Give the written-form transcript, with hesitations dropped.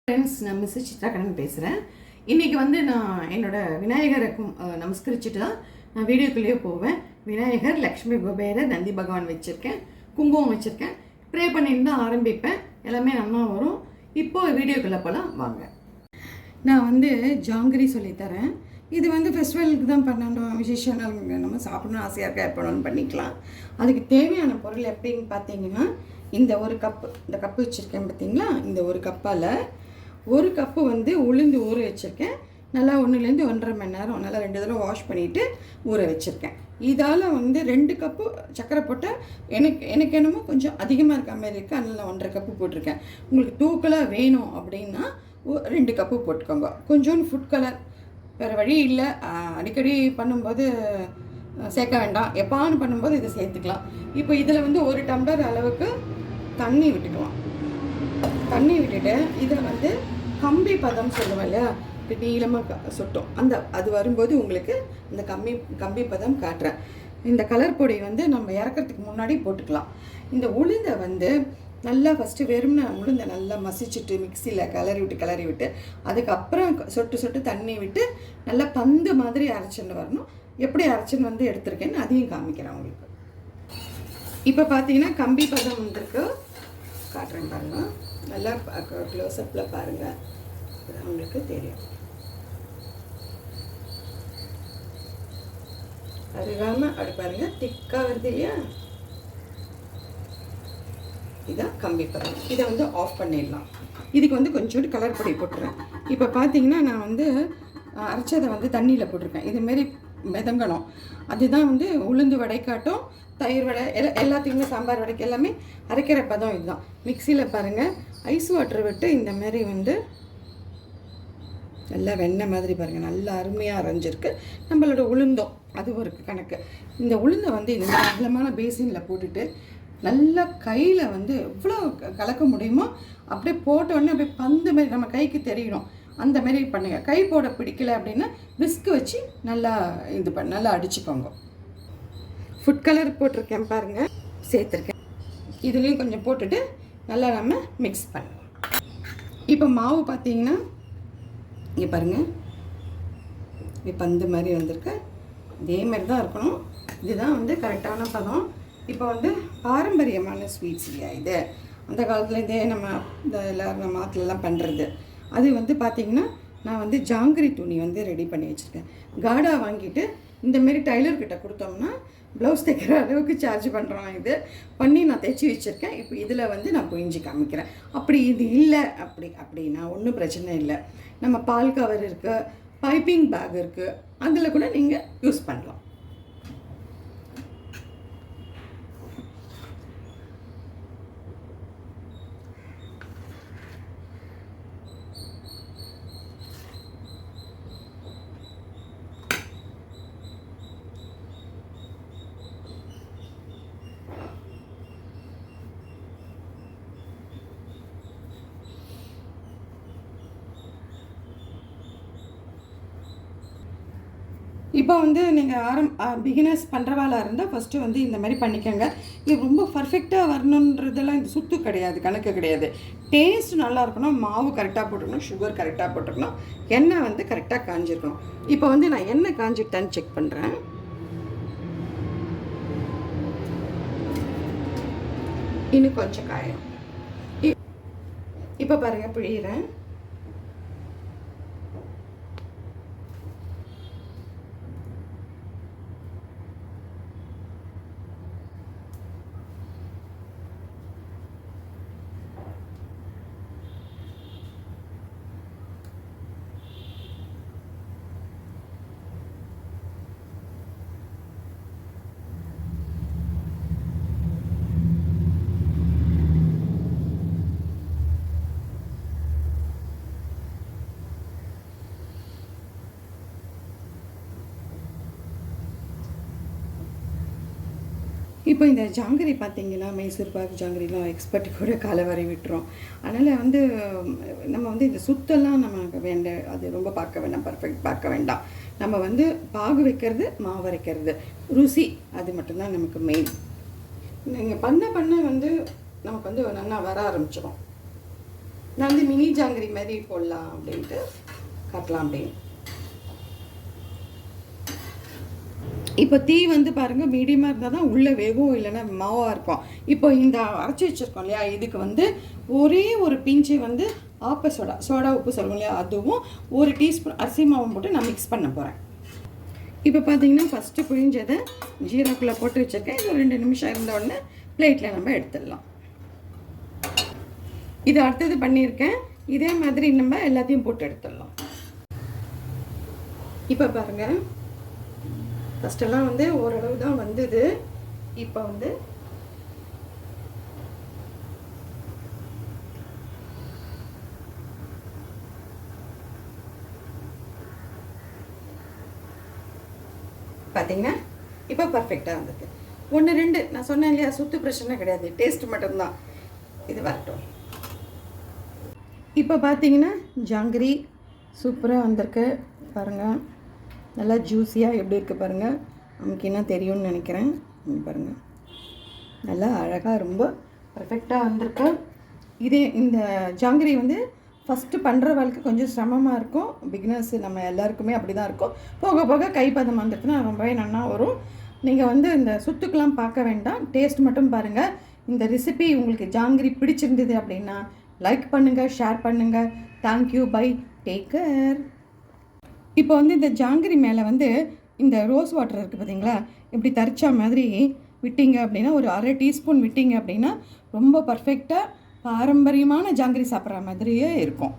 Friends, நான் miss சித்ராகண்ணன் பேசுகிறேன். இன்றைக்கி வந்து நான் என்னோடய விநாயகருக்கும் நமஸ்கரிச்சுட்டு தான் நான் வீடியோக்குள்ளேயே போவேன். விநாயகர், லக்ஷ்மி குபேரர், நந்தி பகவான் வச்சுருக்கேன், குங்குமம் வச்சுருக்கேன். ப்ரே பண்ணிட்டு தான் ஆரம்பிப்பேன். எல்லாமே நல்லா வரும். இப்போது வீடியோக்குள்ளே போகலாம் வாங்க. நான் வந்து ஜாங்கிரி சொல்லித்தரேன். இது வந்து ஃபெஸ்டிவலுக்கு தான் பண்ணணும், விசேஷம் நம்ம சாப்பிடணும் ஆசையாக இருக்கா எப்போன்னு பண்ணிக்கலாம். அதுக்கு தேவையான பொருள் எப்படின்னு பார்த்தீங்கன்னா, இந்த ஒரு கப்பு, இந்த கப்பு வச்சுருக்கேன் பார்த்தீங்களா, இந்த ஒரு கப்பால் ஒரு கப்பு வந்து உளுந்து ஊற வச்சுருக்கேன். நல்லா 1லேருந்து 1.5 மணி நேரம் நல்லா 2 தடவை வாஷ் பண்ணிவிட்டு ஊற வச்சுருக்கேன். இதால் வந்து 2 கப்பு சர்க்கரை போட்டால் எனக்கு என்னமோ கொஞ்சம் அதிகமாக இருக்க மாதிரி இருக்குது. அதனால் 1.5 கப்பு போட்டிருக்கேன். உங்களுக்கு தூக்கலாக வேணும் அப்படின்னா 2 கப்பு போட்டுக்கோங்க. கொஞ்சோண்டு ஃபுட் கலர், வேறு வழி இல்லை, அடிக்கடி பண்ணும்போது சேர்க்க வேண்டாம், எப்பான்னு பண்ணும்போது இதை சேர்த்துக்கலாம். இப்போ இதில் வந்து 1 டம்ளர் அளவுக்கு தண்ணி விட்டுக்கலாம். தண்ணி விட்டுட்டு இதை வந்து கம்பி பதம் சொல்லுவோம் இல்லையா, இப்போ நீளமாக சுட்டும், அது வரும்போது உங்களுக்கு இந்த கம்பி பதம் காட்டுறேன். இந்த கலர் பொடி வந்து நம்ம இறக்கிறதுக்கு முன்னாடி போட்டுக்கலாம். இந்த உளுந்தை வந்து நல்லா ஃபஸ்ட்டு வெறும்னா உளுந்தை நல்லா மசிச்சுட்டு மிக்சியில் கிளறி விட்டு அதுக்கப்புறம் சொட்டு தண்ணி விட்டு நல்லா பந்து மாதிரி அரைச்சின்னு வரணும். எப்படி அரைச்சின்னு வந்து எடுத்துருக்கேன்னு அதையும் காமிக்கிறேன் உங்களுக்கு. இப்போ பார்த்தீங்கன்னா கம்பி பதம் வந்துருக்கு, காட்டுறேன் பாருங்கள். நல்லா க்ளோஸ்அப்பில் பாருங்கள், உங்களுக்கு தெரியும். அருகாமல் அப்படி பாருங்கள், திக்காக வருது இல்லையா, இதான் கம்பி பதம். இதை வந்து ஆஃப் பண்ணிடலாம். இதுக்கு வந்து கொஞ்சோண்டு கலர் பொடி போட்டுறேன். இப்போ பார்த்தீங்கன்னா நான் வந்து அரைச்சதை வந்து தண்ணியில் போட்டிருக்கேன். இதுமாரி மிதங்கணும். அதுதான் வந்து உளுந்து வடைக்காட்டும், தயிர் வடை, எல்லாத்துக்குமே சாம்பார் வடைக்கு எல்லாமே அரைக்கிற பதம் இதுதான். மிக்சியில் பாருங்கள், ஐஸ் வாட்டர் விட்டு இந்தமாரி வந்து நல்லா வெண்ணெய் மாதிரி பாருங்கள், நல்லா அருமையாக அரைஞ்சிருக்கு. நம்மளோட உளுந்தம் அது ஒரு கணக்கு. இந்த உளுந்தை வந்து இந்த அகலமான பேசினில் போட்டுட்டு நல்லா கையில் வந்து எவ்வளோ கலக்க முடியுமோ அப்படியே போட்டோடனே அப்படியே பந்து மாதிரி நம்ம கைக்கு தெரியணும், அந்த மாரி பண்ணுங்கள். கை போட பிடிக்கல அப்படின்னா விஸ்க் வச்சு நல்லா நல்லா அடிச்சுக்கோங்க. ஃபுட் கலர் போட்டிருக்கேன் பாருங்கள், சேர்த்துருக்கேன். இதுலேயும் கொஞ்சம் போட்டுட்டு நல்லா நம்ம மிக்ஸ் பண்ணலாம். இப்போ மாவு பார்த்தீங்கன்னா இங்கே பாருங்கள், இங்கே பந்து மாதிரி வந்திருக்கு. இதே மாதிரி தான் இருக்கணும். இதுதான் வந்து கரெக்டான பதம். இப்போ வந்து பாரம்பரியமான ஸ்வீட்ஸ் இல்லையா இது, அந்த காலத்துலேருந்தே நம்ம இந்த எல்லோரும் நம்ம ஆற்றுலலாம் பண்ணுறது. அது வந்து பார்த்திங்கன்னா நான் வந்து ஜாங்கிரி துணி வந்து ரெடி பண்ணி வச்சுருக்கேன். காடா வாங்கிட்டு இந்தமாரி டைலர்கிட்ட கொடுத்தோம்னா ப்ளவுஸ் தைக்கிற அளவுக்கு சார்ஜ் பண்ணுறோம். இது பண்ணி நான் தைச்சி வச்சுருக்கேன். இப்போ இதில் வந்து நான் புரிஞ்சு காமிக்கிறேன். அப்படி இது இல்லை அப்படின்னா ஒன்றும் பிரச்சனை இல்லை. நம்ம பால் கவர் இருக்குது, பைப்பிங் பேக் இருக்குது, அதில் கூட நீங்கள் யூஸ் பண்ணலாம். இப்போ வந்து நீங்கள் பிகினர்ஸ் பண்ணுறவாளாக இருந்தால் ஃபஸ்ட்டு வந்து இந்த மாதிரி பண்ணிக்கோங்க. இது ரொம்ப பர்ஃபெக்டாக வரணுன்றதெல்லாம் இது சுத்து கிடையாது, கணக்கு கிடையாது. டேஸ்ட் நல்லா இருக்கணும், மாவு கரெக்டாக போட்டுக்கணும், சுகர் கரெக்டாக போட்டுக்கணும், எண்ணெய் வந்து கரெக்டாக காஞ்சிருக்கணும். இப்போ வந்து நான் எண்ணெய் காஞ்சிட்டான்னு செக் பண்ணுறேன். இன்னும் கொஞ்சம் காயும். இப்போ பாருங்கள், பிழிகிறேன். இப்போ இந்த ஜாங்கிரி பார்த்தீங்கன்னா, மைசூர் பாக் ஜாங்கிரிலாம் எக்ஸ்பர்ட் கூட காலை வரை விட்டுரும். அதனால் வந்து நம்ம வந்து இந்த சுத்தெல்லாம் நமக்கு அது ரொம்ப பார்க்க வேண்டாம், பர்ஃபெக்ட் பார்க்க வேண்டாம். நம்ம வந்து பாகு வைக்கிறது, மாவு அரைக்கிறது, ருசி அது மட்டும்தான் நமக்கு மெயின். நீங்கள் பண்ண வந்து நமக்கு வந்து நல்லா வர ஆரம்பிச்சிடும். நான் வந்து மினி ஜாங்கிரி மாதிரி போடலாம் அப்படின்ட்டு காட்டலாம் அப்படின்னு. இப்போ தீ வந்து பாருங்கள் மீடியமாக இருந்தால் தான் உள்ளே வேகும், இல்லைன்னா மாவாக இருக்கும். இப்போ இந்த அரைச்சி வச்சுருக்கோம் இல்லையா, இதுக்கு வந்து ஒரே ஒரு பிஞ்சு வந்து ஆப்ப சோடா உப்பு சொல்லுவோம் இல்லையா, அதுவும் 1 டீஸ்பூன் அரிசி மாவும் போட்டு நான் மிக்ஸ் பண்ண போகிறேன். இப்போ பார்த்தீங்கன்னா ஃபஸ்ட்டு புழிஞ்சதை ஜீராக்குள்ளே போட்டு வச்சுருக்கேன். இது 2 நிமிஷம் இருந்தோடனே பிளேட்டில் நம்ம எடுத்துடலாம். இது அடுத்தது பண்ணியிருக்கேன். இதே மாதிரி நம்ம எல்லாத்தையும் போட்டு எடுத்துடலாம். இப்போ பாருங்கள், ஃபஸ்ட்டெல்லாம் வந்து ஓரளவு தான் வந்தது. இப்போ வந்து பார்த்தீங்கன்னா இப்போ பர்ஃபெக்டாக வந்திருக்கு. 1 2 நான் சொன்னேன் இல்லையா, சுத்து பிரச்சனை கிடையாது, டேஸ்ட் மட்டும்தான். இது வரட்டும். இப்போ பார்த்தீங்கன்னா ஜாங்கிரி சூப்பராக வந்திருக்கு பாருங்கள். நல்லா ஜூஸியாக எப்படி இருக்குது பாருங்கள். நமக்கு என்ன தெரியும்னு நினைக்கிறேன். பாருங்கள், நல்லா அழகாக ரொம்ப பர்ஃபெக்டாக வந்திருக்கு. இதே இந்த ஜாங்கிரி வந்து ஃபஸ்ட்டு பண்ணுற வாழ்க்கை கொஞ்சம் சிரமமாக இருக்கும். பிகினர்ஸ் நம்ம எல்லாருக்குமே அப்படி தான் இருக்கும். போக போக கைப்பதம் வந்துட்டுனா ரொம்பவே நல்லா வரும். நீங்கள் வந்து இந்த சுத்துக்கெலாம் பார்க்க வேண்டாம், டேஸ்ட் மட்டும் பாருங்கள். இந்த ரெசிபி உங்களுக்கு ஜாங்கிரி பிடிச்சிருந்தது அப்படின்னா லைக் பண்ணுங்கள், ஷேர் பண்ணுங்கள். Thank you, bye, take care. இப்போ வந்து இந்த ஜாங்கிரி மேலே வந்து இந்த ரோஸ் வாட்டர் இருக்குது பார்த்தீங்களா, இப்படி தரிச்சா மாதிரி விட்டிங்க அப்படின்னா, ஒரு 1/2 டீஸ்பூன் விட்டிங்க அப்படின்னா ரொம்ப பர்ஃபெக்டாக பாரம்பரியமான ஜாங்கிரி சாப்பிட்ற மாதிரியே இருக்கும்.